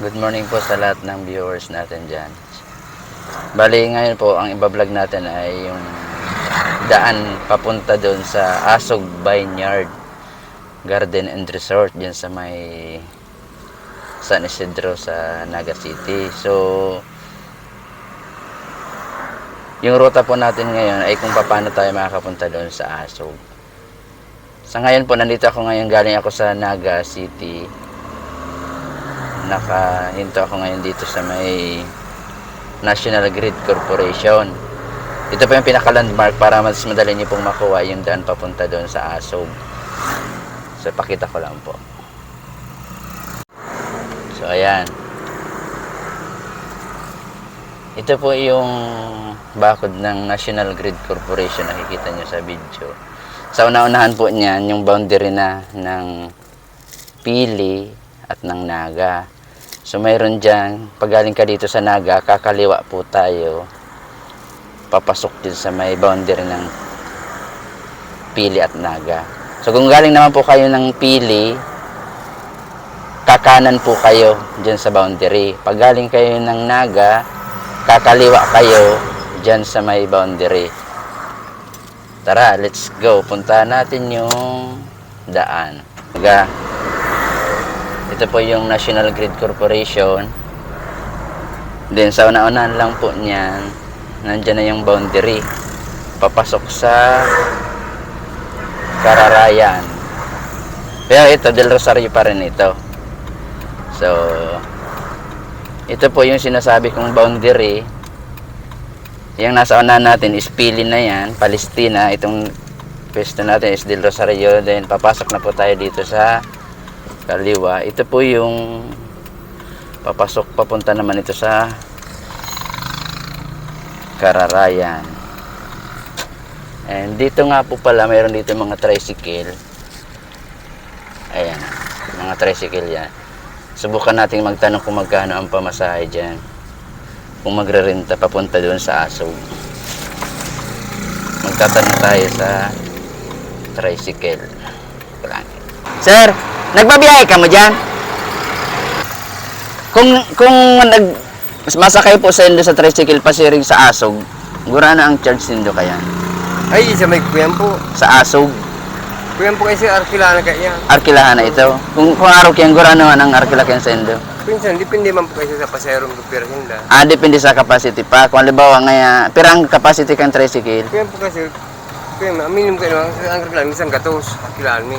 Good morning po sa lahat ng viewers natin dyan. Bali ngayon po, ang ibablog natin ay yung daan papunta doon sa Asog Vineyard Garden and Resort dyan sa may San Isidro sa Naga City. So, yung ruta po natin ngayon ay kung paano tayo makakapunta doon sa Asog. Sa ngayon po, nandito ako ngayon, galing ako sa Naga City. Nakahinto ako ngayon dito sa may National Grid Corporation. Ito po yung pinaka-landmark para mas madali niyo pong makuha yung daan papunta doon sa Asog. So, pakita ko lang po. So, ayan. Ito po yung bakod ng National Grid Corporation. Nakikita nyo sa video. Sa una-unahan po niyan, yung boundary na ng Pili at ng Naga. So mayroon dyan, pag galing ka dito sa Naga, kakaliwa po tayo, papasok din sa may boundary ng Pili at Naga. So kung galing naman po kayo ng Pili, kakanan po kayo dyan sa boundary. Pag galing kayo ng Naga, kakaliwa kayo dyan sa may boundary. Tara, let's go. Punta natin yung daan. Ito po yung National Grid Corporation. Then sa una-unahan lang po niyan, nandyan na yung boundary. Papasok sa Kararayan. Pero ito, Del Rosario pa rin ito. So, ito po yung sinasabi kong boundary. Yung nasa unahan natin is Pili na yan, Palestina. Itong pwesto natin is Del Rosario. Then papasok na po tayo dito sa kaliwa. Ito po yung papasok, papunta naman ito sa Kararayan. And dito nga po pala, mayroon dito mga tricycle. Ayan, mga tricycle yan. Subukan natin magtanong kung magkano ang pamasahe dyan. Kung magre-renta papunta doon sa Asog. Magtatanong tayo sa tricycle. Sir, nagbabiyahe ka mo dyan? Kung masakay po sa indo sa tricycle pasiring sa Asog, gura na ang charge nindo kaya? Ay, isa may kuyan po. Sa Asog? Kuyan po kasi Arkilahan na kaya. Arkilahan na ito? Kung araw kaya, gura naman ang Arkilahan kaya sa indo? Pinsan, depende man po kasi sa paserong kupira hinda. Depende sa capacity pa. Kung halimbawa nga, pirang capacity kang tricycle? Kuyan po kasi, kuyan, minimum kayo, ang Arkilahan, minsan gatos, Arkilahan mi.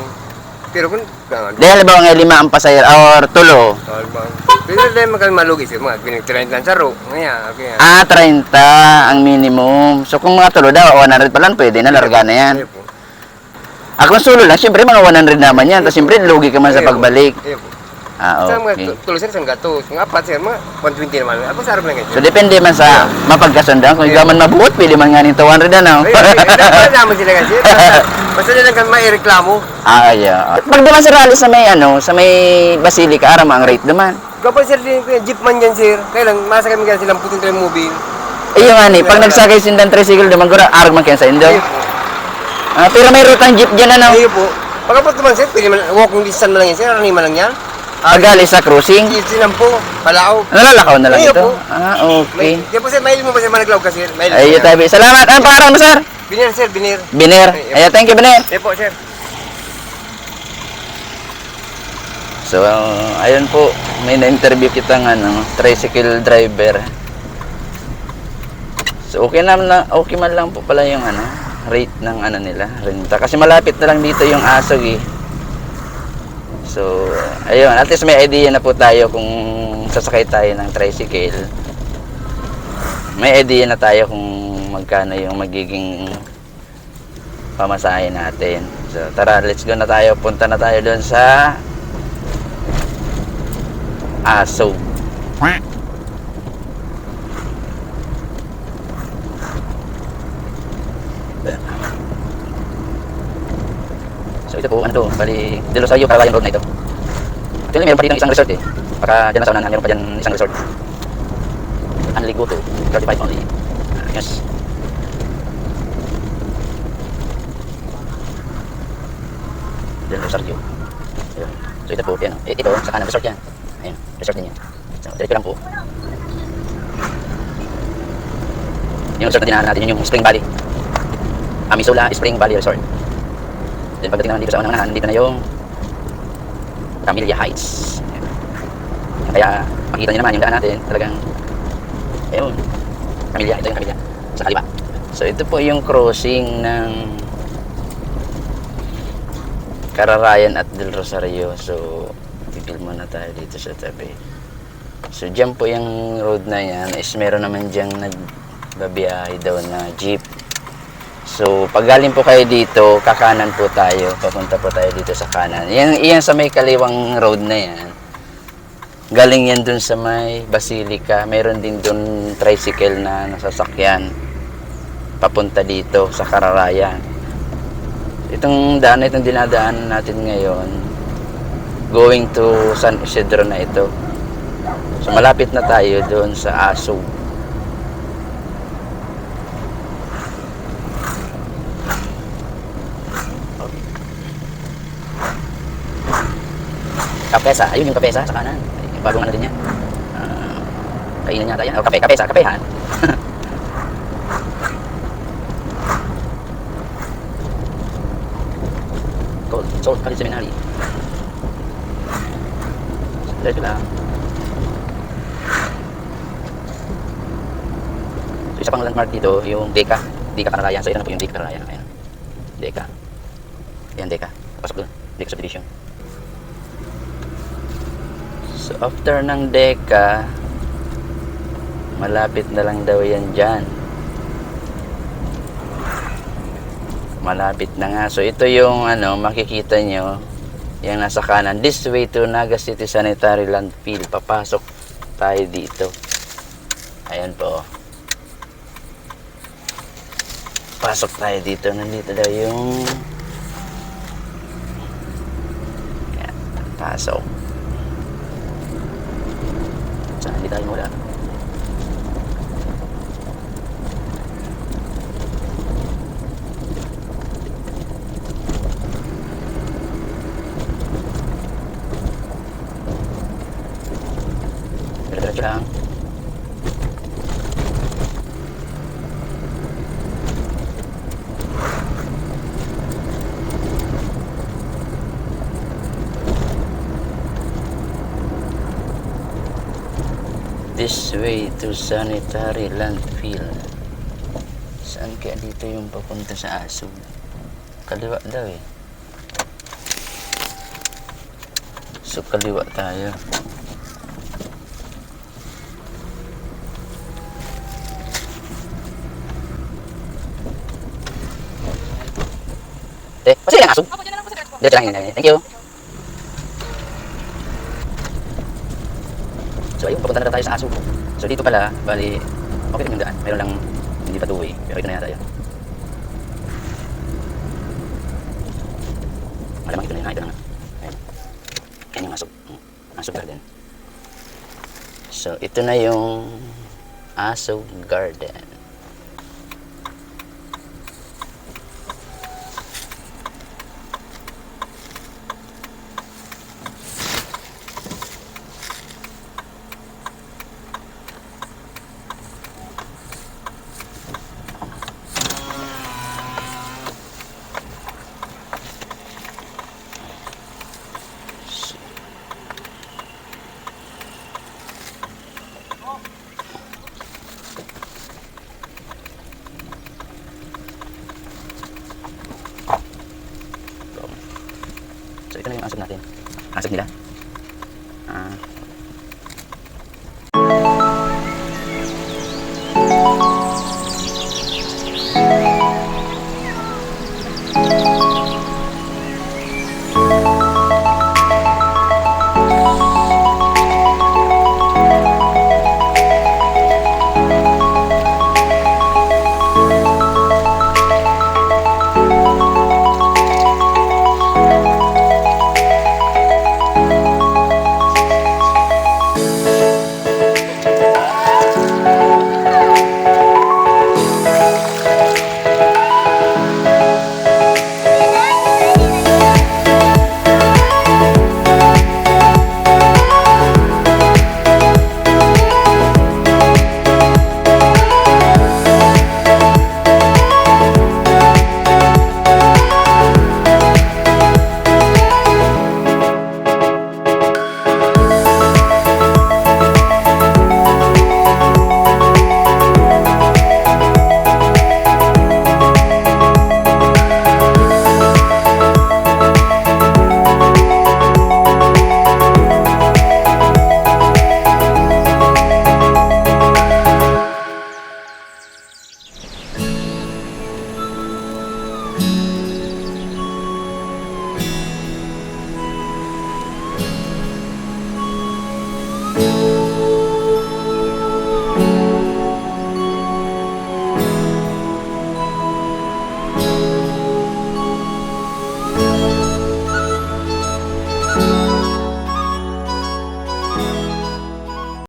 Pero kung, Dahil halimbawa nga 5 ang pasahero or 3. pero dahil magkali malugis, mga pinag-30 lang sa ro. Ngayon, okay. 30 ang minimum. So kung mga 3 daw, 100 pa lang, pwede na, larga na yan. Ayun po. Kung solo lang, siyempre mga 100 naman yan. Tapos siyempre, lugi ka man sa pagbalik. Ayun po. Okay. Sa mga tulo sir, isang gatos. Mga apat sir, mga 120 naman. Ako sa arap lang ganyan. So depende man sa mapagkasundan. Kung ikaw man mabuot, pwede man nga nito 200 na, no? Dapat naman sila kasi. Basta nila kang maireklamo. Yeah. Pag naman sa rally sa may, sa may Basilica, aram ang rate naman. Kapag sir, jeep man yan sir. Kaya lang, masakay mo silang puting tayo movie. Yung nga ni, pag nagsakay sindan tricycle, naman gura, aram man kaya sa indo. Ayun po. Pero may route ang jeep dyan, ano? Ayun po. Pagkapot naman sir, pwede man, walking distance mo lang yan sir. Arani man lang yan. Pagali sa cruising? Sinan po, Palao. Nalalakaw na lang Ayun ito? po. Okay. Kaya po sir, mahilig mo ba sir managlaw ka sir? Ayun tayo. Salamat. Anong pangalan mo, sir? Binir sir, binir. Biner. Ayun, thank you, Biner. Ayun po sir. So, ayun po, may na-interview kitang tricycle driver. So, okay man lang po pala yung rate ng nila, renta. Kasi malapit na lang dito yung Asog eh. So, ayun, at least may idea na po tayo kung sasakay tayo ng tricycle. May idea na tayo kung magkano yung magiging pamasahe natin. So, tara, let's go na tayo. Punta na tayo doon sa Asog. So ito po, bali, Del Rosario, Kararayan Road na ito. Actually, meron pa dito isang resort eh. Baka dyan na sa unahan, meron pa dyan isang resort. Only go to 35 only. Yes. Del Rosario. Ayun. So ito po, yan. Ito, sa kanan resort yan. Ayun, resort din yan. So, diretso lang po. Yung resort na dinahan natin, yun yung Spring Valley. Missoula Spring Valley Resort. Then pagdating naman dito sa unang-unahan, dito na yung Camellia Heights. Ayan. Kaya makita nyo naman yung daan natin, talagang ayun, Camellia, ito yung Camellia sa kaliwa. So ito po yung crossing ng Cararayan at Del Rosario. So tigil muna tayo dito sa tabi. So dyan po yung road na yan is meron naman dyang nagbabiyahe daw na jeep. So pag galing po kayo dito, kakanan po tayo, papunta po tayo dito sa kanan. Yan sa may kaliwang road na yan, galing yan dun sa may Basilica. Meron din dun tricycle na nasasakyan papunta dito sa Cararayan. Itong daan na itong dinadaanan natin ngayon, going to San Isidro na ito. So malapit na tayo doon sa Asog. Kapesa, ayun yung Kapesa sa kanan. Yung bagong ano din yan. Kainan yata yan. O, Kapesa, kapehan. Salt College Seminary. Diretso lang. So, isa pang landmark dito, yung Deca. Deca Cararayan. So, ito na po yung Deca Cararayan. Ayan. Deca. Ayan, Deca. Pasok doon. Deca Subdivision. So, after ng Deca, malapit na lang daw yan dyan. Malapit na nga. So, ito yung makikita nyo, yung nasa kanan. This way to Naga City Sanitary Landfill. Papasok tayo dito. Ayan po. Pasok tayo dito. Nandito daw yung ayan, pasok. Saan hindi tayo mula? Diretso lang. This way to Sanitary Landfill. Saan kaya dito yung papunta sa Asog? Kaliwa daw eh. So kaliwa tayo. Pasili lang Asog? Diretso lang yun. Thank you. So ayun, papunta na tayo sa Asog. So dito pala, bali, okay din yung daan. Meron lang hindi pa two-way, pero ito na yata yun. Malamang ito na yun, ito na nga. Ayan. Ayan yung Asog. Asog Garden. So ito na yung Asog Garden. So ito na yung Asog natin. Asog nila.